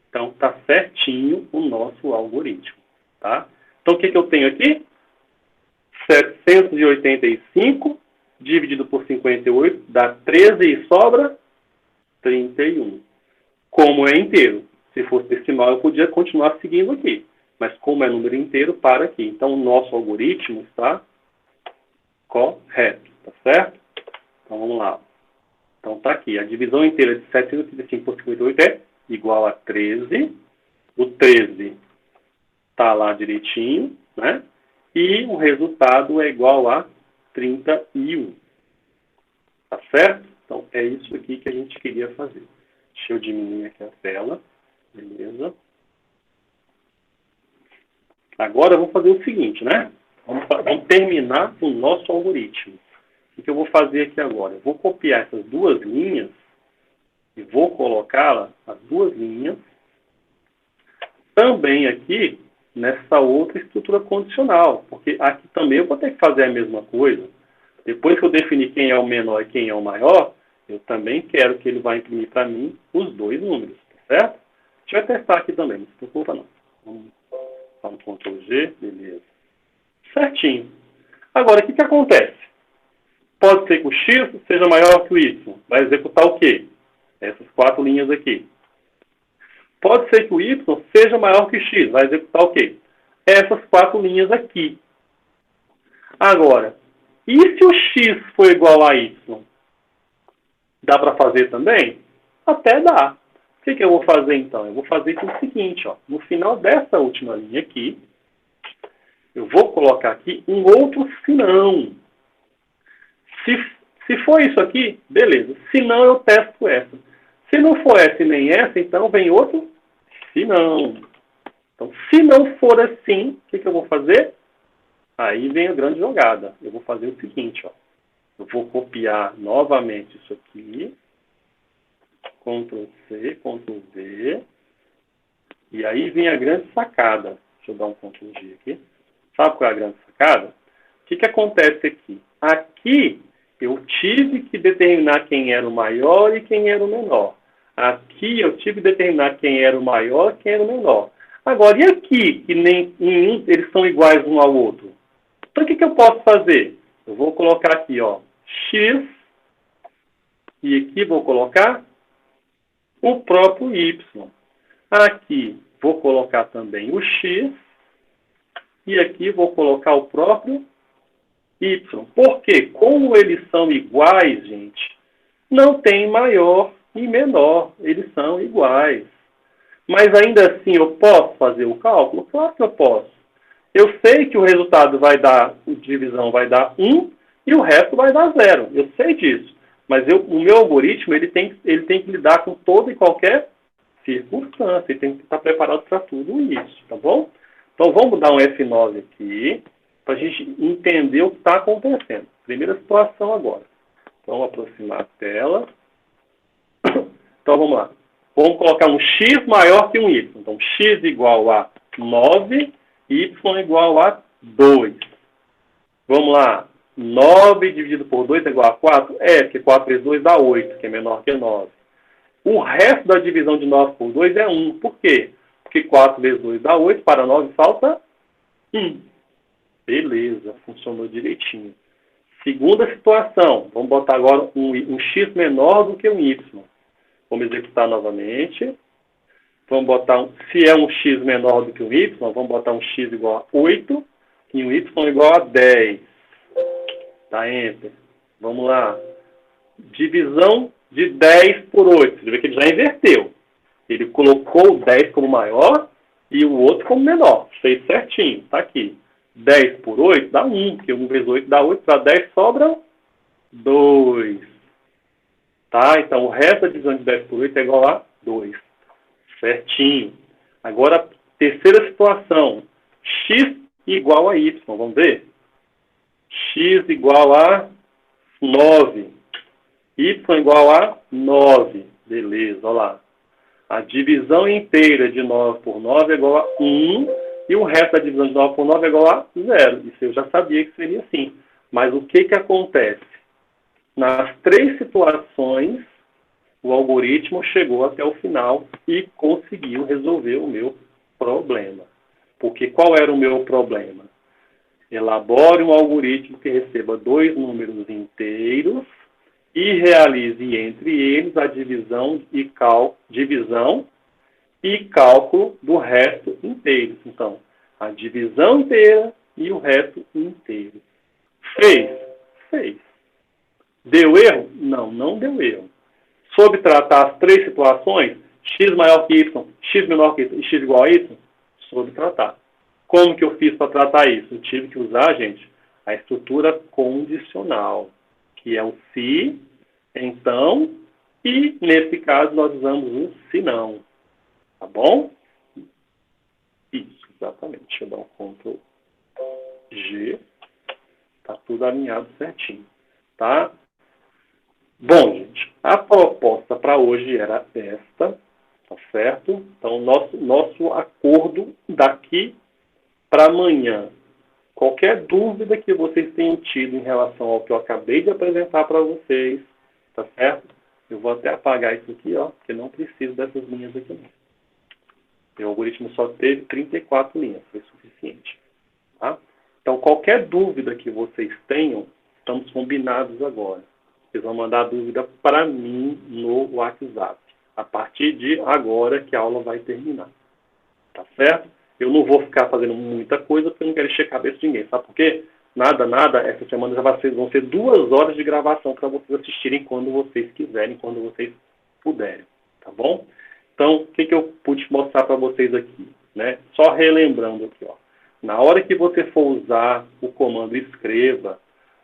Então, está certinho o nosso algoritmo. Tá? Então, o que eu tenho aqui? 785 dividido por 58 dá 13 e sobra 31. Como é inteiro. Se fosse decimal, eu podia continuar seguindo aqui. Mas como é número inteiro, para aqui. Então, o nosso algoritmo está correto. Tá certo? Então, vamos lá. Então, está aqui. A divisão inteira de 785 por 58 é igual a 13. O 13 está lá direitinho, né? E o resultado é igual a 31. Tá certo? Então, é isso aqui que a gente queria fazer. Deixa eu diminuir aqui a tela. Beleza? Agora, eu vou fazer o seguinte, né? Vamos terminar o nosso algoritmo. O que eu vou fazer aqui agora? Eu vou copiar essas duas linhas e vou colocá-las, as duas linhas, também aqui nessa outra estrutura condicional, porque aqui também eu vou ter que fazer a mesma coisa. Depois que eu definir quem é o menor e quem é o maior, eu também quero que ele vá imprimir para mim os dois números, tá certo? A gente vai testar aqui também, não se preocupa não. Vamos dar um Ctrl G, beleza. Certinho. Agora, o que acontece? Pode ser que o X seja maior que o Y. Vai executar o quê? Essas quatro linhas aqui. Pode ser que o Y seja maior que o X. Vai executar o quê? Essas quatro linhas aqui. Agora, e se o X for igual a Y? Dá para fazer também? Até dá. O que eu vou fazer então? Eu vou fazer o seguinte, ó. No final dessa última linha aqui, eu vou colocar aqui um outro senão. Se for isso aqui, beleza. Se não, eu testo essa. Se não for essa e nem essa, então vem outro se não. Então, se não for assim, o que eu vou fazer? Aí vem a grande jogada. Eu vou fazer o seguinte, ó. Eu vou copiar novamente isso aqui. Ctrl C, Ctrl V. E aí vem a grande sacada. Deixa eu dar um Ctrl G aqui. Sabe qual é a grande sacada? O que acontece aqui? Aqui eu tive que determinar quem era o maior e quem era o menor. Aqui eu tive que determinar quem era o maior e quem era o menor. Agora, e aqui, que nem eles são iguais um ao outro? Então, o que eu posso fazer? Eu vou colocar aqui, ó, X, e aqui vou colocar o próprio Y. Aqui vou colocar também o X, e aqui vou colocar o próprio Y. Porque, como eles são iguais, gente, não tem maior e menor. Eles são iguais. Mas ainda assim eu posso fazer o cálculo? Claro que eu posso. Eu sei que o resultado vai dar, a divisão vai dar 1 e o resto vai dar 0. Eu sei disso. Mas o meu algoritmo ele tem que lidar com toda e qualquer circunstância. Ele tem que estar preparado para tudo isso, tá bom? Então vamos dar um F9 aqui, para a gente entender o que está acontecendo. Primeira situação agora. Então, vamos aproximar a tela. Então, vamos lá. Vamos colocar um x maior que um y. Então, x igual a 9, y igual a 2. Vamos lá. 9 dividido por 2 é igual a 4? É, porque 4 vezes 2 dá 8, que é menor que 9. O resto da divisão de 9 por 2 é 1. Por quê? Porque 4 vezes 2 dá 8, para 9 falta 1. Beleza, funcionou direitinho. Segunda situação, vamos botar agora um x menor do que um y. Vamos executar novamente. Vamos botar, se é um x menor do que um y, vamos botar um x igual a 8 e um y igual a 10. Tá, Enter. Vamos lá. Divisão de 10 por 8. Você vê que ele já inverteu. Ele colocou o 10 como maior e o outro como menor. Fez certinho, tá aqui. 10 por 8 dá 1, porque 1 vezes 8 dá 8, para 10 sobra 2. Tá? Então, o resto da divisão de 10 por 8 é igual a 2. Certinho. Agora, terceira situação. X igual a Y. Vamos ver? X igual a 9. Y igual a 9. Beleza, olha lá. A divisão inteira de 9 por 9 é igual a 1. E o resto da divisão de 9 por 9 é igual a 0. Isso eu já sabia que seria assim. Mas o que acontece? Nas 3 situações, o algoritmo chegou até o final e conseguiu resolver o meu problema. Porque qual era o meu problema? Elabore um algoritmo que receba 2 números inteiros e realize entre eles a divisão e cálculo do resto inteiro. Então, a divisão inteira e o resto inteiro. Fez? Fez. Deu erro? Não, não deu erro. Soube tratar as 3 situações, x maior que y, x menor que y e x igual a y? Soube tratar. Como que eu fiz para tratar isso? Eu tive que usar, gente, a estrutura condicional, que é o se, então, e nesse caso nós usamos o se não. Tá bom? Isso, exatamente. Deixa eu dar um Ctrl G. Tá tudo alinhado certinho. Tá? Bom, gente, a proposta para hoje era esta, tá certo? Então, nosso acordo daqui para amanhã. Qualquer dúvida que vocês tenham tido em relação ao que eu acabei de apresentar para vocês, tá certo? Eu vou até apagar isso aqui, ó, porque não preciso dessas linhas aqui não. O algoritmo só teve 34 linhas, foi suficiente. Tá? Então, qualquer dúvida que vocês tenham, estamos combinados agora. Vocês vão mandar a dúvida para mim no WhatsApp, a partir de agora que a aula vai terminar. Tá certo? Eu não vou ficar fazendo muita coisa, porque eu não quero encher a cabeça de ninguém. Sabe por quê? Nada, essa semana já vão ser 2 horas de gravação para vocês assistirem quando vocês quiserem, quando vocês puderem. Tá bom? Então, o que eu pude mostrar para vocês aqui? Né? Só relembrando aqui, ó. Na hora que você for usar o comando escreva,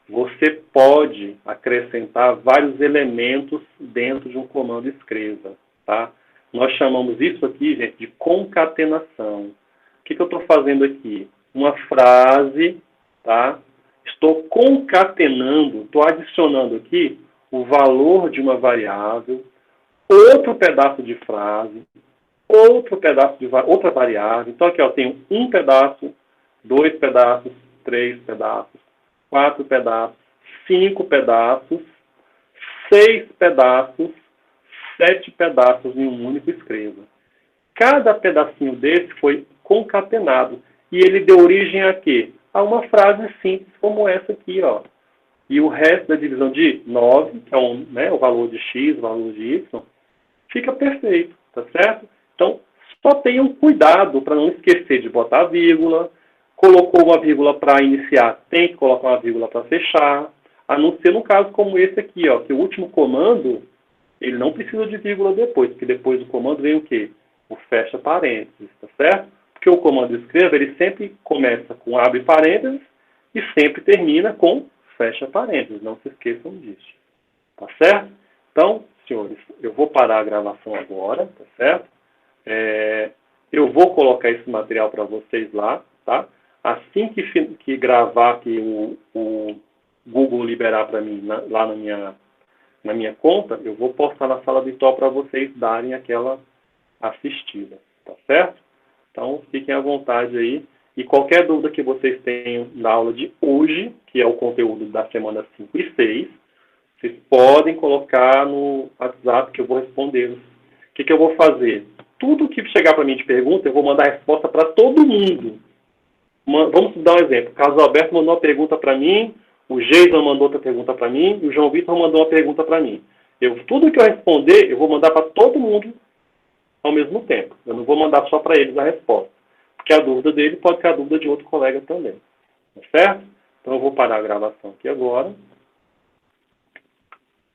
você pode acrescentar vários elementos dentro de um comando escreva. Tá? Nós chamamos isso aqui, gente, de concatenação. O que eu estou fazendo aqui? Uma frase, tá? Estou concatenando, estou adicionando aqui o valor de uma variável, outro pedaço de frase, outra variável. Então, aqui eu tenho um pedaço, 2 pedaços, 3 pedaços, 4 pedaços, 5 pedaços, 6 pedaços, 7 pedaços em um único escreva. Cada pedacinho desse foi concatenado. E ele deu origem a quê? A uma frase simples como essa aqui, ó. E o resto da divisão de 9, que é o valor de x, o valor de y, fica perfeito, tá certo? Então, só tenham cuidado para não esquecer de botar a vírgula. Colocou uma vírgula para iniciar, tem que colocar uma vírgula para fechar. A não ser no caso como esse aqui, ó, que o último comando, ele não precisa de vírgula depois, porque depois do comando vem o quê? O fecha parênteses, tá certo? Porque o comando escreva, ele sempre começa com abre parênteses e sempre termina com fecha parênteses. Não se esqueçam disso. Tá certo? Então, senhores, eu vou parar a gravação agora, tá certo? Eu vou colocar esse material para vocês lá, tá? Assim que gravar, que o Google liberar para mim lá na minha conta, eu vou postar na sala virtual para vocês darem aquela assistida, tá certo? Então, fiquem à vontade aí. E qualquer dúvida que vocês tenham na aula de hoje, que é o conteúdo da semana 5 e 6, vocês podem colocar no WhatsApp que eu vou responder. O que eu vou fazer? Tudo que chegar para mim de pergunta, eu vou mandar a resposta para todo mundo. Vamos dar um exemplo. O Carlos Alberto mandou uma pergunta para mim, o Jason mandou outra pergunta para mim, e o João Vitor mandou uma pergunta para mim. Tudo que eu responder, eu vou mandar para todo mundo ao mesmo tempo. Eu não vou mandar só para eles a resposta. Porque a dúvida dele pode ser a dúvida de outro colega também. Tá certo? Então eu vou parar a gravação aqui agora.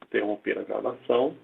Interromper a gravação.